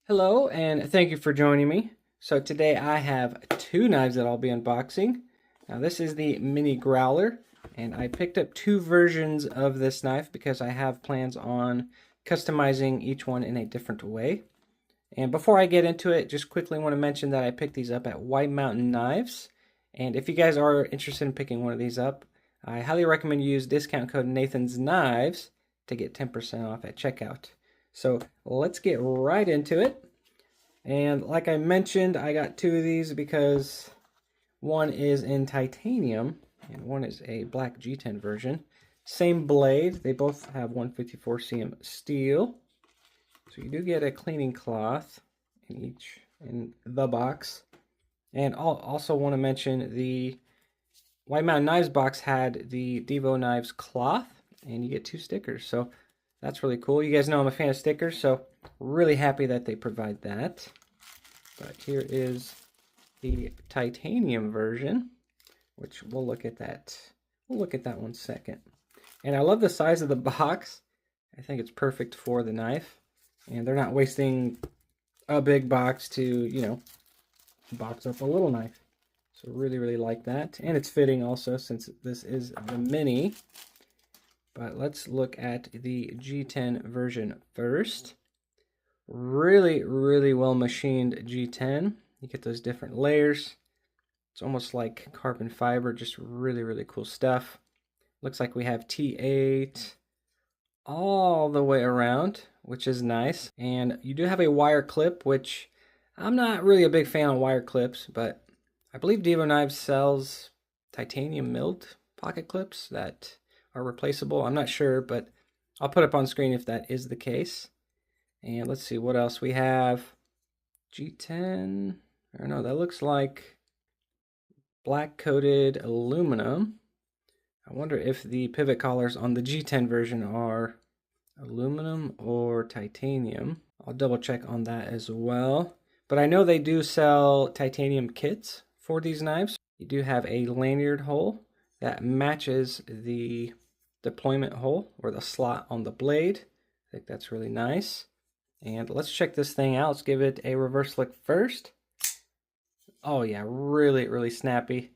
Hello, and thank you for joining me. So today I have two knives that I'll be unboxing. Now this is the Mini Growler, and I picked up two versions of this knife because I have plans on customizing each one in a different way. And before I get into it, just quickly want to mention that I picked these up at White Mountain Knives. And if you guys are interested in picking one of these up, I highly recommend you use discount code Nathan's Knives to get 10% off at checkout. So let's get right into it. And like I mentioned, I got two of these because one is in titanium and one is a black G10 version. Same blade. They both have 154 cm steel. So you do get a cleaning cloth in the box. And I'll also want to mention the White Mountain Knives box had the Divo Knives cloth, and you get two stickers. So that's really cool. You guys know I'm a fan of stickers, so really happy that they provide that. But here is the titanium version, which we'll look at that. We'll look at that one second. And I love the size of the box. I think it's perfect for the knife. And they're not wasting a big box to, box up a little knife. So really, really like that. And it's fitting also since this is the Mini. But let's look at the G10 version first. Really, really well machined G10. You get those different layers. It's almost like carbon fiber, just really, really cool stuff. Looks like we have T8 all the way around, which is nice. And you do have a wire clip, which I'm not really a big fan of wire clips, but I believe Divo Knives sells titanium milled pocket clips that are replaceable. I'm not sure, but I'll put up on screen if that is the case. And let's see what else we have. G10, I don't know, that looks like black coated aluminum. I wonder if the pivot collars on the G10 version are aluminum or titanium. I'll double check on that as well. But I know they do sell titanium kits for these knives. You do have a lanyard hole that matches the deployment hole or the slot on the blade. I think that's really nice. And let's check this thing out. Let's give it a reverse look first. Oh yeah, really, really snappy.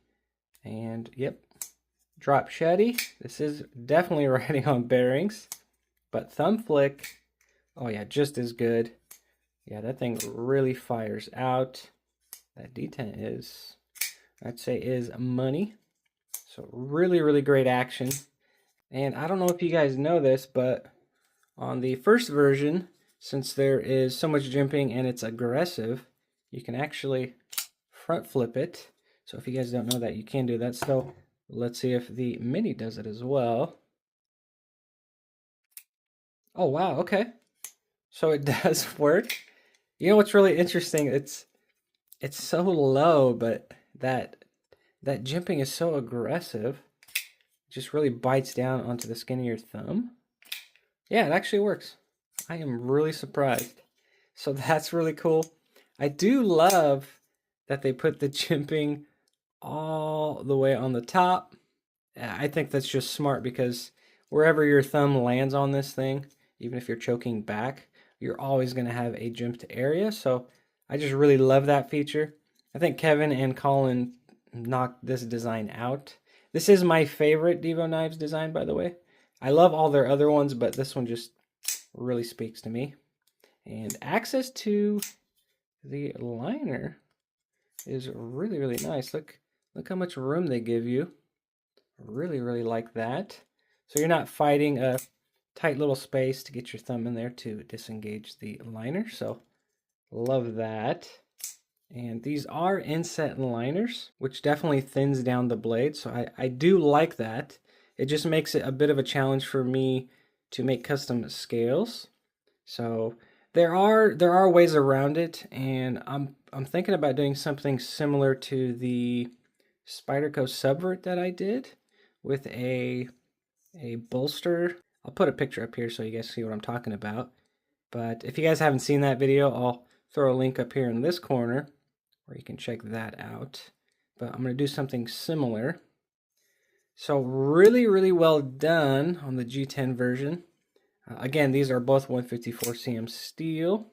And yep, drop shutty. This is definitely riding on bearings. But thumb flick, oh yeah, just as good. Yeah, that thing really fires out. That detent is, I'd say, is money. So really, really great action. And I don't know if you guys know this, but on the first version, since there is so much jimping and it's aggressive, you can actually front flip it. So if you guys don't know that, you can do that. So let's see if the Mini does it as well. Oh wow, okay. So it does work. You know what's really interesting? It's so low, but that jimping is so aggressive. It just really bites down onto the skin of your thumb. Yeah, it actually works. I am really surprised. So that's really cool. I do love that they put the jimping all the way on the top. I think that's just smart because wherever your thumb lands on this thing, even if you're choking back, you're always going to have a jimped area. So I just really love that feature. I think Kevin and Colin knocked this design out. This is my favorite Divo Knives design, by the way. I love all their other ones, but this one just really speaks to me. And access to the liner is really, really nice. Look how much room they give you. Really, really like that. So you're not fighting a tight little space to get your thumb in there to disengage the liner. So love that. And these are inset liners, which definitely thins down the blade. So I do like that. It just makes it a bit of a challenge for me to make custom scales. So there are ways around it, and I'm thinking about doing something similar to the Spyderco Subvert that I did with a bolster. I'll put a picture up here so you guys see what I'm talking about. But if you guys haven't seen that video, I'll throw a link up here in this corner where you can check that out. But I'm going to do something similar. So really, really well done on the G10 version. Again, these are both 154 cm steel.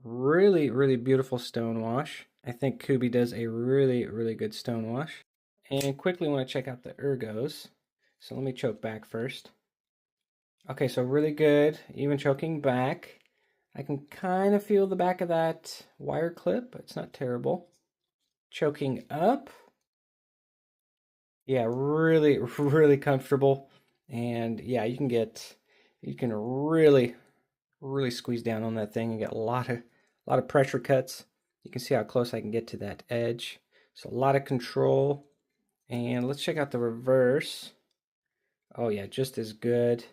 Really, really beautiful stone wash. I think Kubi does a really, really good stone wash. And quickly want to check out the ergos. So let me choke back first. Okay, so really good, even choking back. I can kind of feel the back of that wire clip, but it's not terrible. Choking up. Yeah, really, really comfortable. And yeah, you can really, really squeeze down on that thing and get a lot of pressure cuts. You can see how close I can get to that edge. So a lot of control. And let's check out the reverse. Oh yeah, just as good.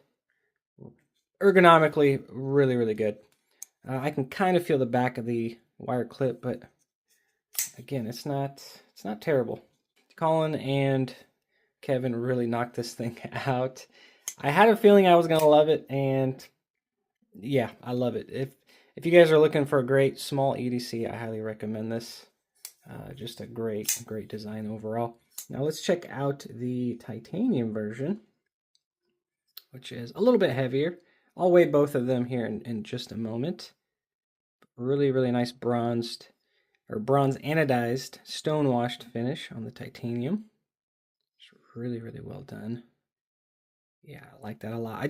Ergonomically, really, really good. I can kind of feel the back of the wire clip, but again, it's not terrible. Colin and Kevin really knocked this thing out. I had a feeling I was gonna love it, and yeah, I love it. If you guys are looking for a great small EDC, I highly recommend this. Just a great design overall. Now let's check out the titanium version, which is a little bit heavier. I'll weigh both of them here in just a moment. Really, really nice bronzed or bronze anodized stone washed finish on the titanium. It's really, really well done. Yeah, I like that a lot.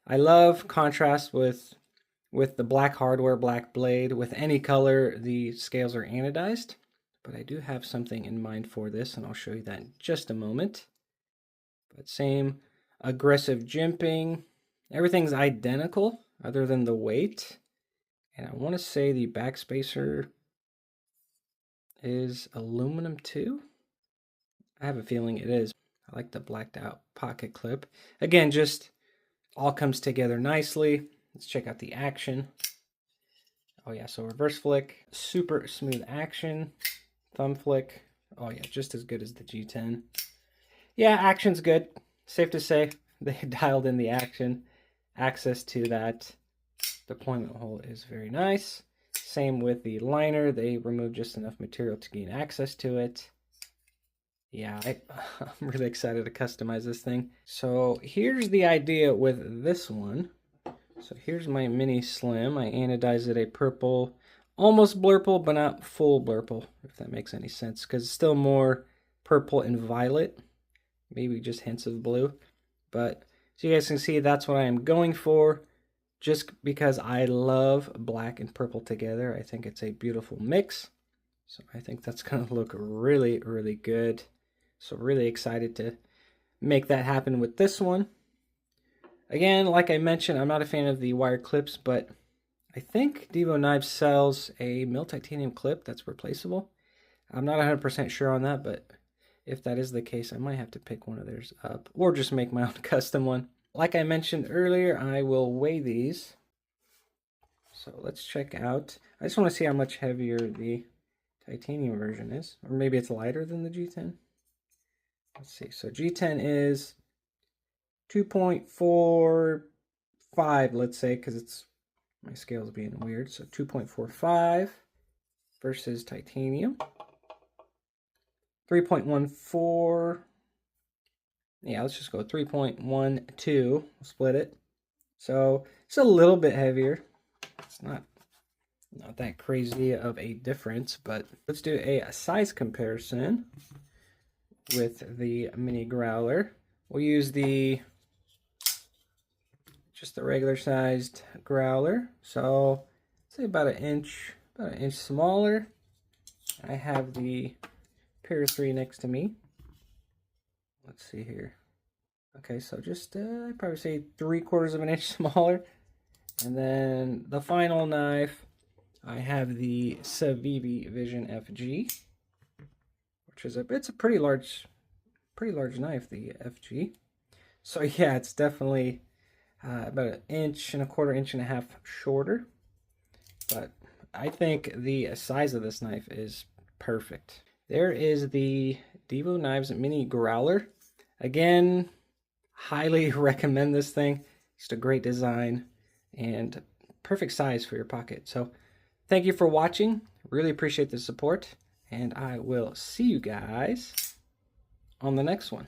I love contrast with the black hardware, black blade. With any color, the scales are anodized. But I do have something in mind for this, and I'll show you that in just a moment. But same aggressive jimping. Everything's identical other than the weight. And I want to say the backspacer is aluminum too. I have a feeling it is. I like the blacked out pocket clip. Again, just all comes together nicely. Let's check out the action. Oh yeah, so reverse flick, super smooth action. Thumb flick. Oh yeah, just as good as the G10. Yeah, action's good. Safe to say they dialed in the action. Access to that deployment hole is very nice. Same with the liner. They removed just enough material to gain access to it. Yeah, I'm really excited to customize this thing. So here's the idea with this one. So here's my mini slim. I anodized it a purple, almost blurple, but not full blurple, if that makes any sense, because it's still more purple and violet, maybe just hints of blue. But so you guys can see, that's what I am going for, just because I love black and purple together. I think it's a beautiful mix. So I think that's going to look really, really good. So really excited to make that happen with this one. Again, like I mentioned, I'm not a fan of the wire clips, but I think Divo Knives sells a mill titanium clip that's replaceable. I'm not 100% sure on that, but if that is the case, I might have to pick one of theirs up or just make my own custom one. Like I mentioned earlier, I will weigh these. So let's check out. I just want to see how much heavier the titanium version is, or maybe it's lighter than the G10. Let's see. So G10 is 2.45, let's say, because it's my scale's being weird. So 2.45 versus titanium. 3.14. Yeah, let's just go 3.12. We'll split it. So it's a little bit heavier. It's not that crazy of a difference, but let's do a size comparison with the mini growler. We'll use just the regular sized growler. So say about an inch smaller. I have the Pair 3 next to me. Let's see here. Okay, so just I'd probably say 3/4 of an inch smaller. And then the final knife, I have the Civivi Vision FG, which is it's a pretty large knife, the FG. So yeah, it's definitely about 1.25 inch, 1.5 inch shorter. But I think the size of this knife is perfect. There is the Divo Knives Mini Growler. Again, highly recommend this thing. It's a great design and perfect size for your pocket. So thank you for watching. Really appreciate the support, and I will see you guys on the next one.